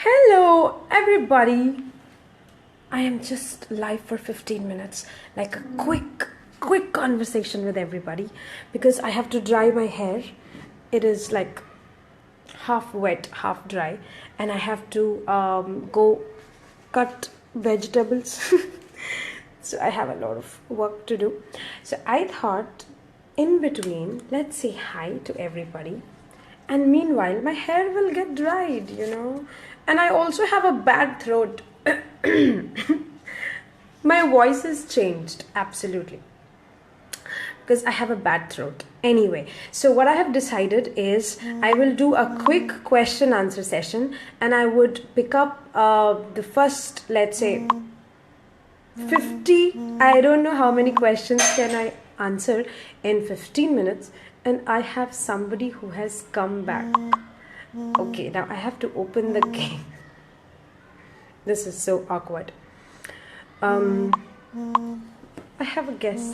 Hello, everybody. I am just live for 15 minutes, like a quick conversation with everybody because I have to dry my hair. It is like half wet, half dry, and I have to go cut vegetables. So I have a lot of work to do. So I thought in between, let's say hi to everybody. And meanwhile, my hair will get dried. And I also have a bad throat. My voice has changed, absolutely. Because I have a bad throat. Anyway, so what I have decided is I will do a quick question answer session. And I would pick up the first, let's say, 50. I don't know how many questions can I answer in 15 minutes. And I have somebody who has come back. Okay, now I have to open the gate. This is so awkward. I have a guest.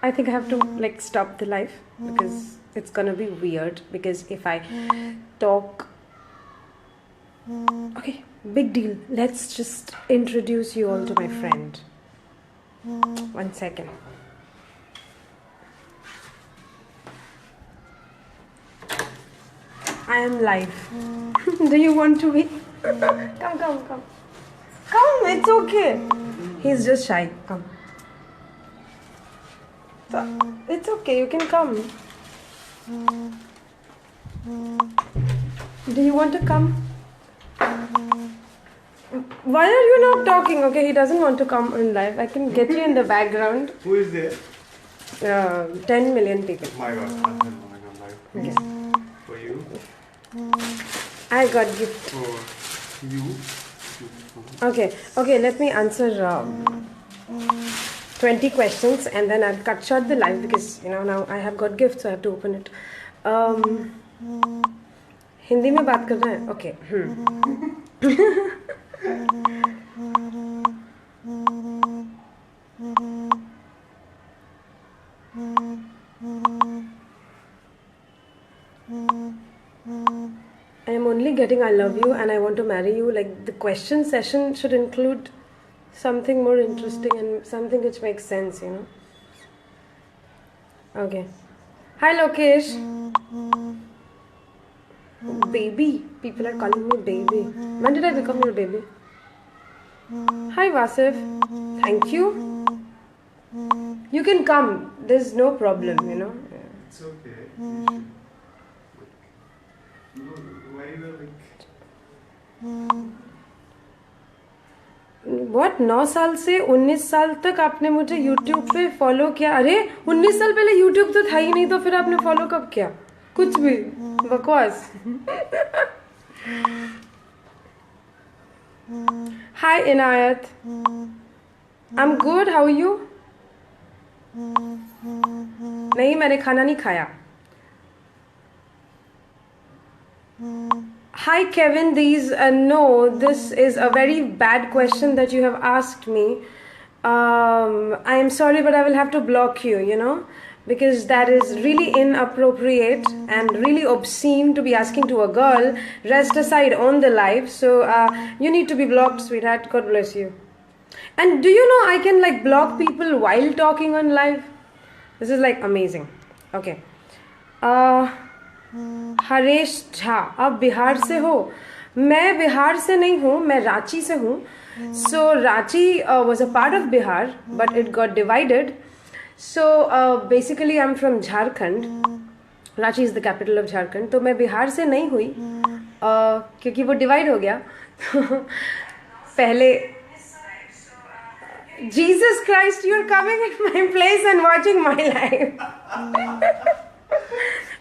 I think I have to stop the live because it's gonna be weird. Because if I talk, okay, big deal. Let's just introduce you all to my friend. 1 second. I am live. Do you want to be? Come. Come, it's okay. He's just shy. Come. It's okay, you can come. Do you want to come? Why are you not talking? Okay, he doesn't want to come in live. I can get you in the background. Who is there? 10 million people. My God, I'm not live. Okay. For you? I got gift. For you? Okay, let me answer 20 questions and then I'll cut short the live because now I have got gifts, so I have to open it. Hindi में बात करना है? Okay. I am only getting I love you and I want to marry you. Like the question session should include something more interesting and something which makes sense, Okay. Hi Lokesh. Baby. People are calling me baby. When did I become your baby? Hi Vasif. Thank you. You can come. There's no problem, It's okay. Why you are What? 9 साल से 19 साल तक आपने मुझे YouTube पे follow किया? अरे 19 साल पहले YouTube तो था ही नहीं, तो फिर आपने फॉलो कब किया? कुछ भी बकवास. Hi Inayat. I'm good. How are you? नहीं, मैंने खाना नहीं खाया. Hi Kevin, no, this is a very bad question that you have asked me. I am sorry, but I will have to block you, because that is really inappropriate and really obscene to be asking to a girl. Rest aside on the live, so you need to be blocked, sweetheart. God bless you. And do you know I can block people while talking on live? This is amazing. Okay. Haresh Jha, आप बिहार से हो? मैं बिहार से नहीं हूँ, मैं रांची से हूँ. So Ranchi was a part of Bihar, but it got divided. So basically I'm from Jharkhand. Ranchi is the capital of Jharkhand. तो मैं बिहार से नहीं हुई क्योंकि वो डिवाइड हो गया. पहले Jesus Christ, you're coming at my place and watching my live.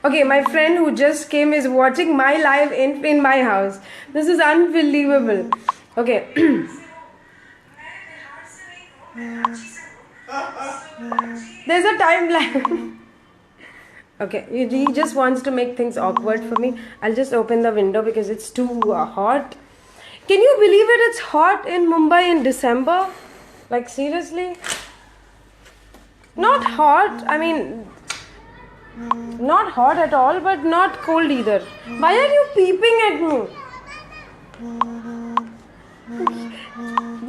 Okay, my friend who just came is watching my live in my house. This is unbelievable. Okay. There's a time lag. Okay, he just wants to make things awkward for me. I'll just open the window because it's too hot. Can you believe it? It's hot in Mumbai in December. Seriously? Not hot. I mean, not hot at all, but not cold either. Why are you peeping at me?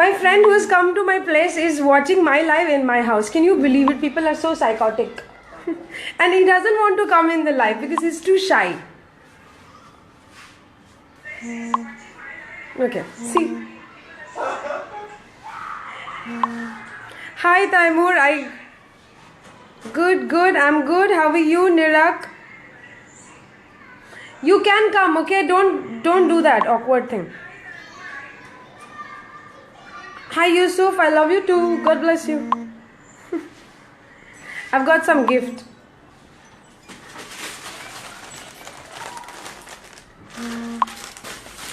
My friend who has come to my place is watching my live in my house. Can you believe it? People are so psychotic. And he doesn't want to come in the live because he's too shy. Okay, see. Hi Taimur, Good, I'm good. How are you, Nirak? You can come, okay? Don't do that awkward thing. Hi Yusuf, I love you too. God bless you. I've got some gift.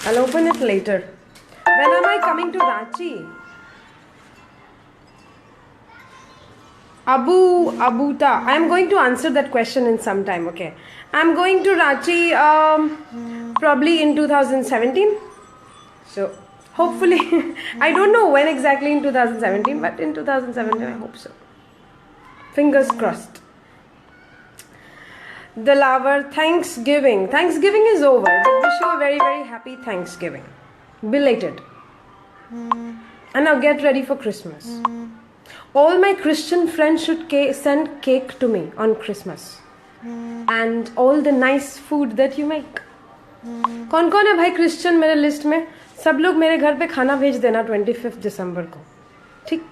I'll open it later. When am I coming to Ranchi? Abuta. I am going to answer that question in some time, okay? I'm going to Ranchi probably in 2017. So, hopefully, I don't know when exactly in 2017, but in 2017 I hope so. Fingers crossed. The lover, Thanksgiving. Thanksgiving is over, but wish you a very, very happy Thanksgiving. Belated. And now get ready for Christmas. All my Christian friends should send cake to me on Christmas. And all the nice food that you make. कौन कौन है भाई Christian मेरे list में? सब लोग मेरे घर पे खाना भेज देना 25 दिसंबर को. ठीक?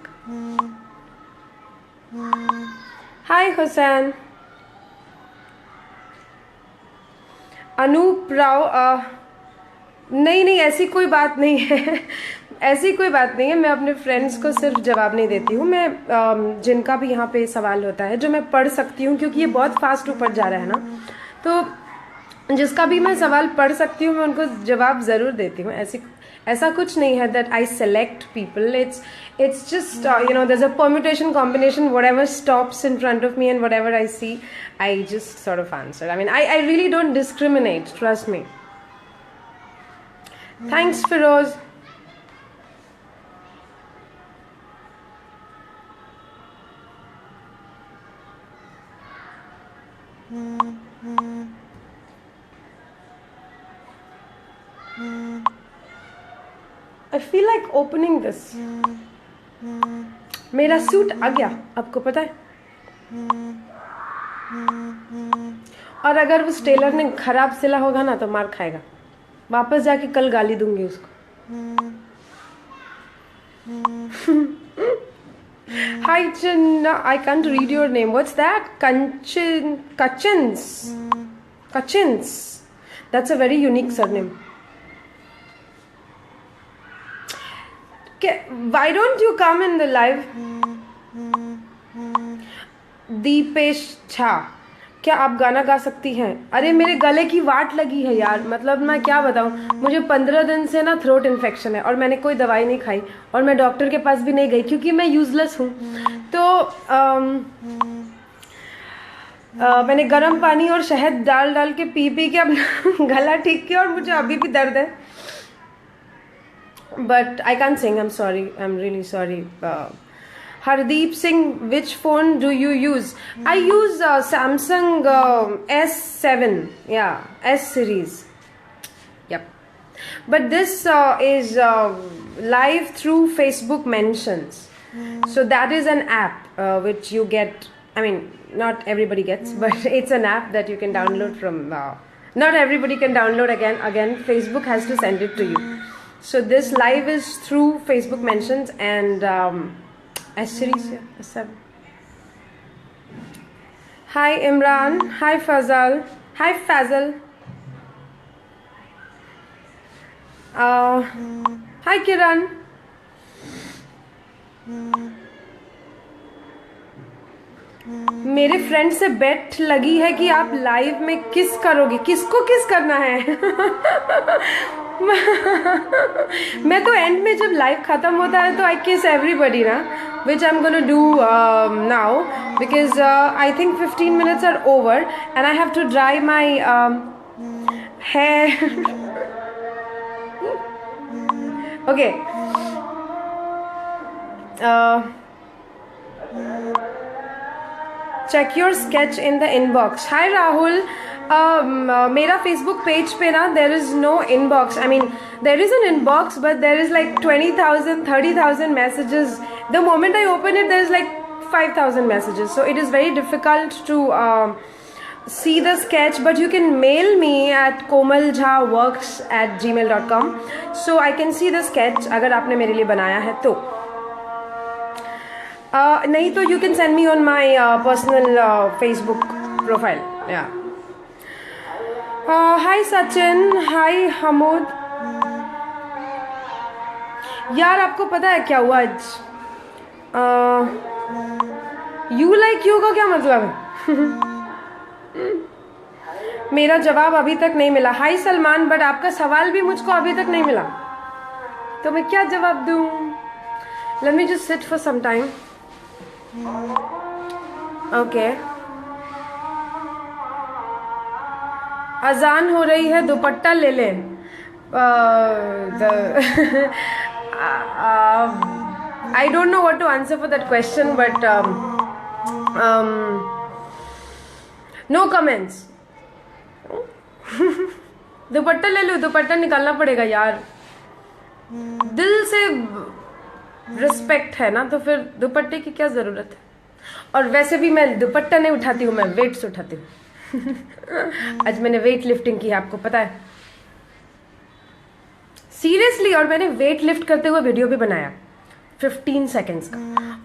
हाय हुसैन. अनूप राव. नहीं ऐसी कोई बात नहीं है. ऐसी कोई बात नहीं है. मैं अपने फ्रेंड्स को सिर्फ जवाब नहीं देती हूँ. मैं जिनका भी यहाँ पे सवाल होता है जो मैं पढ़ सकती हूँ, क्योंकि ये बहुत फास्ट ऊपर जा रहा है ना, तो जिसका भी मैं सवाल पढ़ सकती हूँ मैं उनको जवाब ज़रूर देती हूँ. ऐसा कुछ नहीं है that I select people. It's just there is a permutation combination. Whatever stops in front of me and whatever I see, I just sort of answer. I mean I really don't discriminate, trust me. Thanks Firoz. I feel like opening this. मेरा suit आ गया, आपको पता है. और अगर उस Taylor ने खराब सिला होगा ना तो मार खाएगा. वापस जाके कल गाली दूंगी उसको. Hi Chinna, I can't read your name. What's that? Kachins. That's a very unique surname. Okay, why don't you come in the live? Dipesh Jha, क्या आप गाना गा सकती हैं? अरे मेरे गले की वाट लगी है यार. मतलब मैं क्या बताऊं, मुझे 15 दिन से ना थ्रोट इन्फेक्शन है और मैंने कोई दवाई नहीं खाई और मैं डॉक्टर के पास भी नहीं गई क्योंकि मैं यूजलेस हूँ. तो मैंने गर्म पानी और शहद डाल के पी के अपना गला ठीक किया और मुझे अभी भी दर्द है. But I can sing. I am sorry, I am really sorry. Hardeep Singh, which phone do you use? I use Samsung S7. Yeah, S series. Yep. But this is live through Facebook mentions. So that is an app which you get. I mean, not everybody gets, but it's an app that you can download from. Not everybody can download again. Facebook has to send it to you. So this live is through Facebook mentions and. S series, S7. Hi Imran. Hi Fazal. Hi Fazal. Hi Kiran. मेरे friend से बेट लगी है कि आप live में किस करोगे. किसको किस करना है? मैं तो एंड में जब लाइव खत्म होता है तो आई किस एवरीबडी ना, which I'm gonna do now because I think 15 minutes are over and I have to dry my hair. Okay. Check your sketch in the inbox. Hi Rahul. मेरा फेसबुक पेज पे ना there is no inbox. I mean there is an inbox but there is like 20,000 30,000 messages. The moment I open it there is like 5,000 messages, so it is very difficult to see the sketch, but you can mail me at komaljhaworks@gmail.com, so I can see the sketch अगर आपने मेरे लिए बनाया है तो. नहीं तो you can send me on my personal Facebook profile. Yeah. Hi Sachin, hi Hamud. यार आपको पता है क्या हुआ आज? यू लाइक यू का क्या मतलब है? मेरा जवाब अभी तक नहीं मिला. हाय सलमान, बट आपका सवाल भी मुझको अभी तक नहीं मिला, तो मैं क्या जवाब दूं? Let me just sit for some time. Okay, अजान हो रही है, दुपट्टा ले ले. I don't know what to answer for that question, but no comments. दुपट्टा ले लो, दुपट्टा निकालना पड़ेगा यार. दिल से रिस्पेक्ट है ना, तो फिर दुपट्टे की क्या जरूरत है. और वैसे भी मैं दुपट्टा नहीं उठाती हूँ, मैं वेट्स उठाती हूँ. आज मैंने वेट लिफ्टिंग की है, आपको पता है, सीरियसली. और मैंने वेट लिफ्ट करते हुए वीडियो भी बनाया 15 सेकेंड्स का,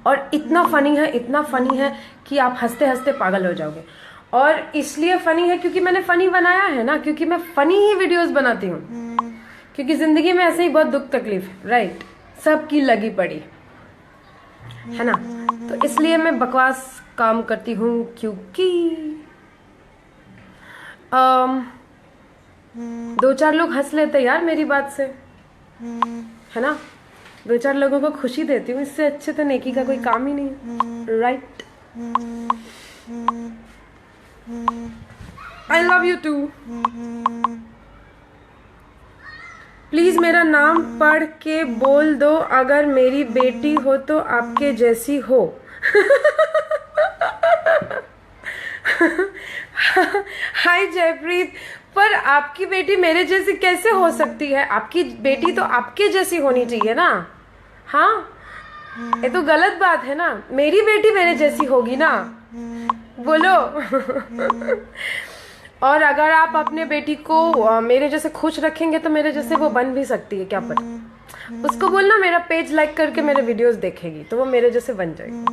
और इतना फनी है, इतना फनी है कि आप हंसते हंसते पागल हो जाओगे. और इसलिए फनी है क्योंकि मैंने फनी बनाया है ना, क्योंकि मैं फनी ही वीडियोस बनाती हूँ, क्योंकि जिंदगी में ऐसे ही बहुत दुख तकलीफ है, राइट, सबकी लगी पड़ी है ना. तो इसलिए मैं बकवास काम करती हूँ, क्योंकि 2-4 लोग हंस लेते यार मेरी बात से, है ना. 2-4 लोगों को खुशी देती हूँ, इससे अच्छे तो नेकी का कोई काम ही नहीं है, right. I love you too. Please मेरा नाम पढ़ के बोल दो, अगर मेरी बेटी हो तो आपके जैसी हो. हाय जयप्रीत, पर आपकी बेटी मेरे जैसी कैसे हो सकती है? आपकी बेटी तो आपके जैसी होनी चाहिए ना. हाँ, ये तो गलत बात है ना. मेरी बेटी मेरे जैसी होगी ना, बोलो. और अगर आप अपने बेटी को मेरे जैसे खुश रखेंगे तो मेरे जैसे वो बन भी सकती है, क्या पता. उसको बोलना मेरा पेज लाइक करके मेरे वीडियोस देखेगी, तो वो मेरे जैसे बन जाएगी.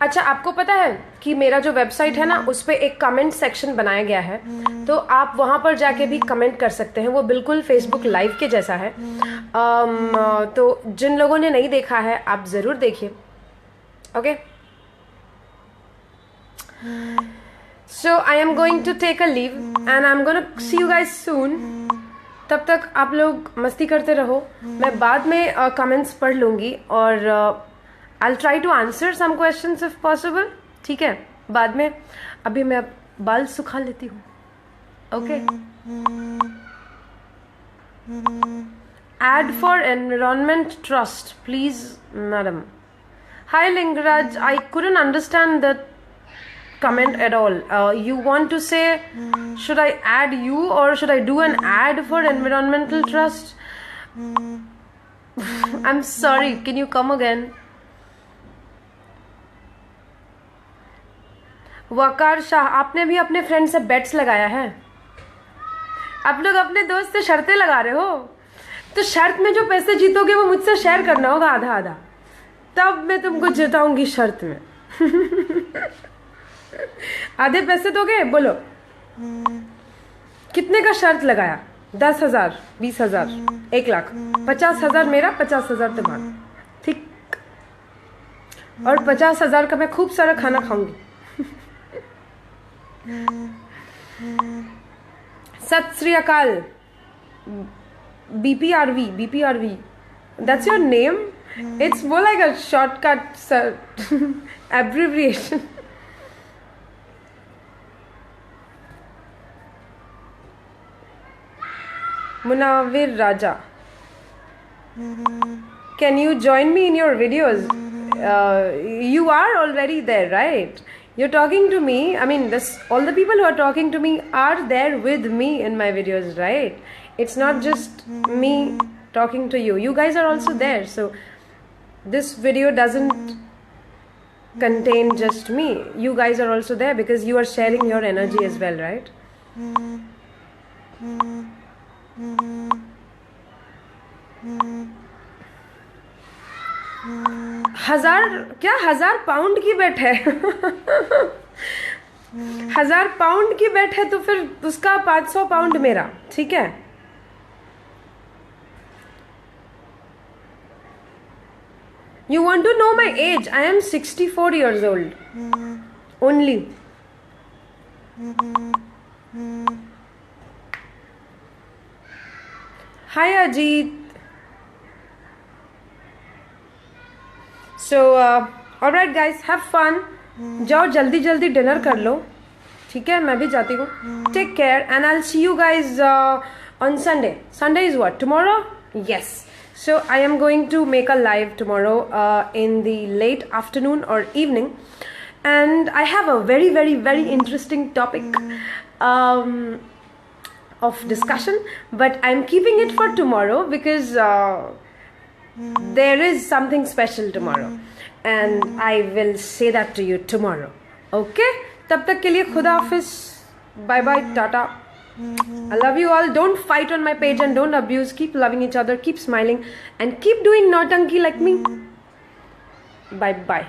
अच्छा, आपको पता है कि मेरा जो वेबसाइट है ना, उस पर एक कमेंट सेक्शन बनाया गया है, तो आप वहाँ पर जाके भी कमेंट कर सकते हैं. वो बिल्कुल फेसबुक लाइव के जैसा है. तो जिन लोगों ने नहीं देखा है, आप ज़रूर देखिए. Okay, so I am going to take a leave and I am gonna see you guys soon. तब तक आप लोग मस्ती करते रहो. मैं बाद में कमेंट्स पढ़ लूँगी, और I'll try to answer some questions if possible. ठीक है, बाद में. अभी मैं बाल सुखा लेती हूँ. Okay. Ad for Environment Trust, please, madam. Hi Lingaraj, I couldn't understand that comment at all. You want to say, should I add you or should I do an ad for Environmental Trust? I'm sorry, can you come again? वकार शाह, आपने भी अपने friend से bets लगाया है? आप लोग अपने दोस्त से शर्तें लगा रहे हो, तो शर्त में जो पैसे जीतोगे वो मुझसे शेयर करना होगा आधा आधा, तब मैं तुमको जिताऊंगी शर्त में. आधे पैसे दोगे? बोलो कितने का शर्त लगाया? 10,000, 20,000, 1,00,000, 50,000 मेरा, 50,000 तुम्हारा. ठीक. और 50,000 का मैं खूब सारा खाना खाऊंगी. सत श्री अकाल. BPRV, that's your name? It's more like a shortcut, sir. Abbreviation. Munawir Raja, can you join me in your videos? You are already there, right? You're talking to me. I mean, this all the people who are talking to me are there with me in my videos, right? It's not just me talking to you. You guys are also there. So this video doesn't contain just me. You guys are also there because you are sharing your energy as well, right? हजार pound की बेट है 1000 pound की बेट है तो फिर उसका 500 pound मेरा, ठीक है? You want to know my age? I am 64 years old. Only. Hi Ajit. So, alright guys, have fun. जाओ जल्दी जल्दी डिनर कर लो, ठीक है? मैं भी जाती हूँ. Take care and I'll see you guys on Sunday. Sunday is what? Tomorrow? Yes. So I am going to make a live tomorrow in the late afternoon or evening, and I have a very very very interesting topic of discussion, but I'm keeping it for tomorrow because there is something special tomorrow, and I will say that to you tomorrow. Okay? तब तक के लिए खुदा हाफिज, bye bye, tata. I love you all. Don't fight on my page and don't abuse. Keep loving each other. Keep smiling and keep doing nautanki like me. Bye bye.